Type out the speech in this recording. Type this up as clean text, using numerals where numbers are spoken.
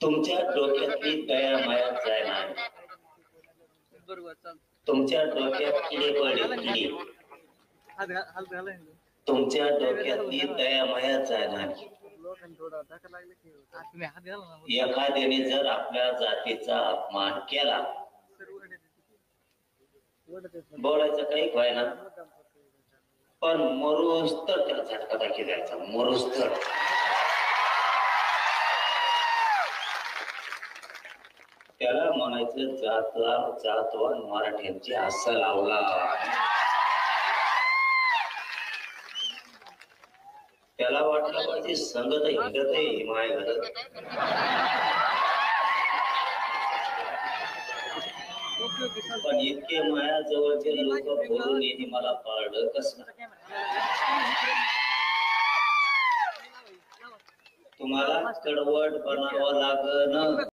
तुमच्या डोक्यातली दया माया जायना, तुमच्या डोक्यात किडे पडले किडे, तुमच्या डोक्यातली दया माया जायना. एखाद्याने जर आपल्या जातीचा अपमान केला, बोलायचं काही व्हायना, पण मरूस तर त्याला झटका दाखी द्यायचा. मरूस तर त्याला म्हणायचं जातवान मराठ्यांची अस्सल अवलाद. त्याला वाटलं पाहिजे संगत हिंडत आहे माय घरात. पण इतके माया जवळचे लोक बोलून येणे मला पाळलं कसं. तुम्हाला कडवट बनावं लागन.